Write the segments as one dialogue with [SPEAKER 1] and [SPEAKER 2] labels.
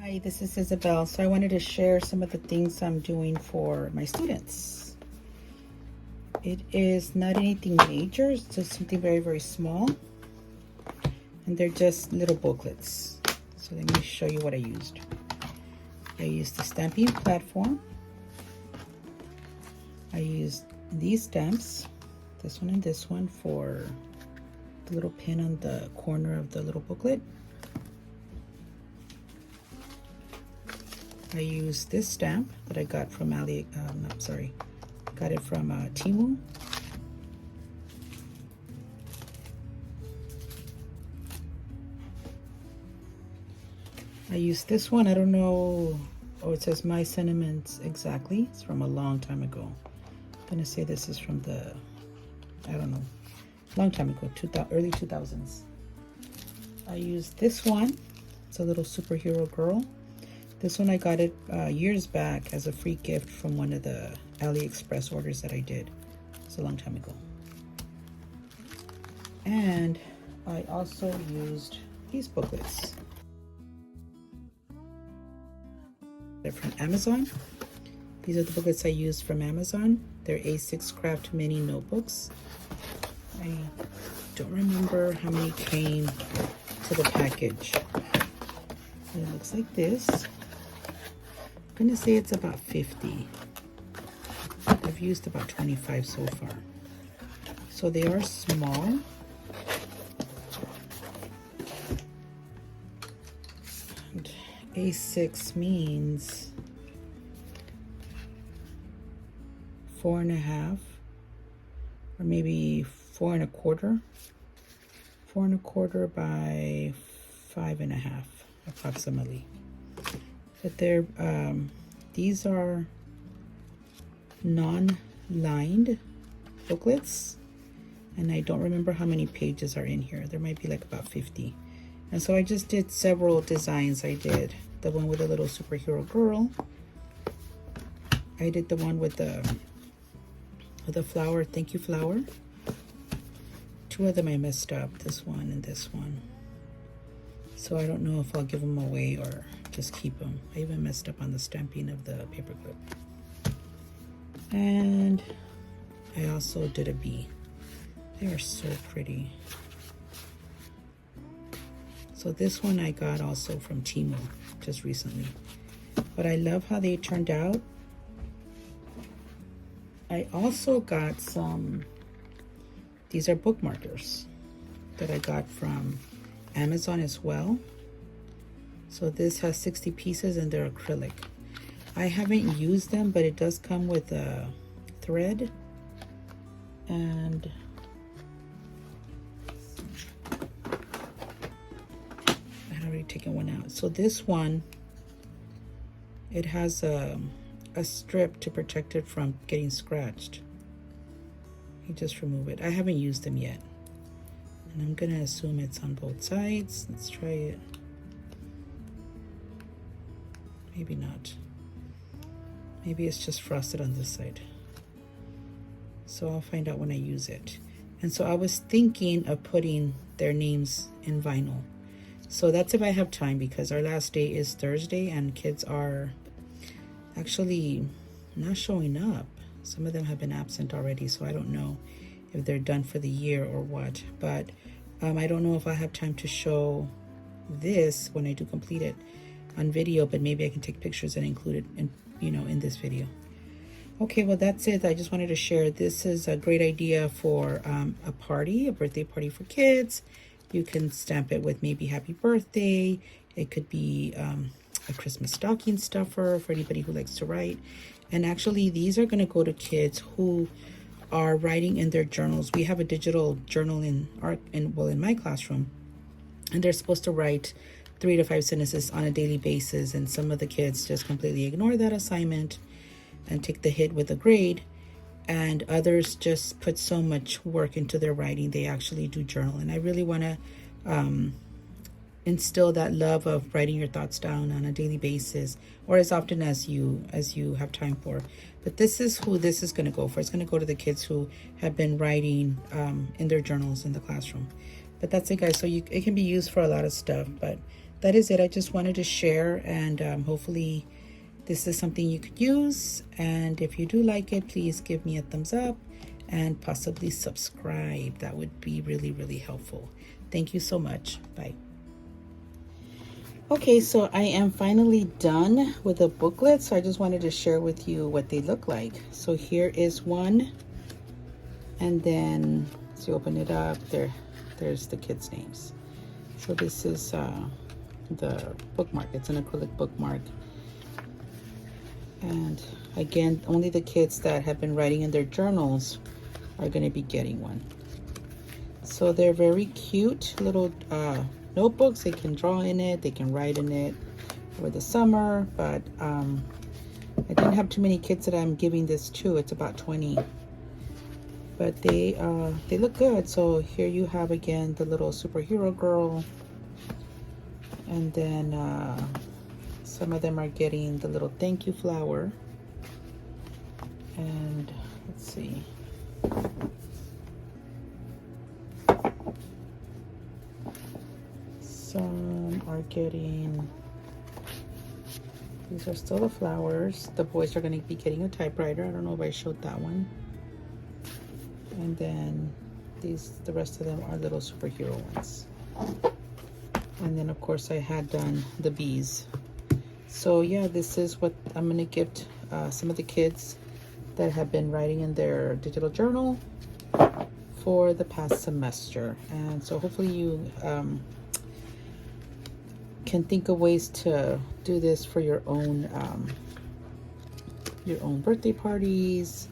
[SPEAKER 1] Hi, this is Isabel. So I wanted to share some of the things I'm doing for my students. It is not anything major, it's just something very, very small. And they're just little booklets. So let me show you what I used. I used the stamping platform. I used these stamps, this one and this one, for the little pin on the corner of the little booklet. I used this stamp that I got from got it from Temu. I used this one, I don't know, it says My Sentiments Exactly. It's from a long time ago. I'm gonna say this is from the, I don't know, long time ago, early 2000s. I used this one, it's a little superhero girl. This one I got it years back as a free gift from one of the AliExpress orders that I did. It's a long time ago. And I also used these booklets. They're from Amazon. These are the booklets I used from Amazon. They're A6 Craft Mini Notebooks. I don't remember how many came to the package. It looks like this. I'm gonna say it's about 50. I've used about 25 so far. So they are small. And A6 means 4.5, or maybe 4.25. 4.25 by 5.5, approximately. But they're these are non-lined booklets, and I don't remember how many pages are in here. There might be like about 50. And so I just did several designs. I did the one with the little superhero girl. I did the one with the flower, thank you flower. Two of them I messed up, this one and this one. So I don't know if I'll give them away or just keep them. I even messed up on the stamping of the paperclip. And I also did a bee. They are so pretty. So this one I got also from Temu just recently. But I love how they turned out. I also got these are bookmarkers that I got from Amazon as well. So this has 60 pieces and they're acrylic. I haven't used them, but it does come with a thread. And I had already taken one out. So this one, it has a strip to protect it from getting scratched. You just remove it. I haven't used them yet. And I'm gonna assume it's on both sides. Let's try it. Maybe not. Maybe it's just frosted on this side. So I'll find out when I use it. And so I was thinking of putting their names in vinyl. So that's if I have time, because our last day is Thursday and kids are actually not showing up. Some of them have been absent already, so I don't know if they're done for the year or what. But I don't know if I have time to show this when I do complete it on video, but maybe I can take pictures and include it in, in this video. Okay, well that's it. I just wanted to share. This is a great idea for a party, a birthday party for kids. You can stamp it with maybe happy birthday. It could be a Christmas stocking stuffer for anybody who likes to write. And actually these are going to go to kids who are writing in their journals. We have a digital journal in my classroom, and they're supposed to write 3 to 5 sentences on a daily basis, and some of the kids just completely ignore that assignment and take the hit with a grade, and others just put so much work into their writing they actually do journal. And I really want to instill that love of writing your thoughts down on a daily basis, or as often as you have time for. But this is who this is going to go for. It's going to go to the kids who have been writing in their journals in the classroom. But that's it, guys. So it can be used for a lot of stuff, but that is it. I just wanted to share, and hopefully this is something you could use. And if you do like it, please give me a thumbs up and possibly subscribe. That would be really, really helpful. Thank you so much. Bye. Okay, so I am finally done with the booklet. So I just wanted to share with you what they look like. So here is one. And then, as you open it up, there's the kids' names. So this is the bookmark. It's an acrylic bookmark. And again, only the kids that have been writing in their journals are going to be getting one. So they're very cute little notebooks. They can draw in it, they can write in it for the summer, but I didn't have too many kids that I'm giving this to. It's about 20. But they look good. So here you have again the little superhero girl, and then some of them are getting the little thank you flower. And let's see, some are getting, these are still the flowers. The boys are going to be getting a typewriter. I don't know if I showed that one. And then the rest of them are little superhero ones. And then of course I had done the bees. So yeah, this is what I'm gonna gift some of the kids that have been writing in their digital journal for the past semester. And so hopefully you can think of ways to do this for your own birthday parties,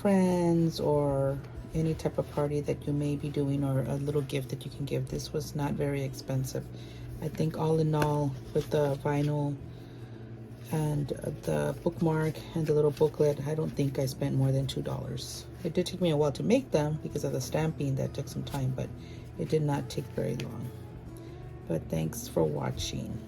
[SPEAKER 1] friends, or any type of party that you may be doing, or a little gift that you can give. This was not very expensive. I think all in all, with the vinyl and the bookmark and the little booklet, I don't think I spent more than $2. It did take me a while to make them because of the stamping. That took some time, but it did not take very long. But thanks for watching.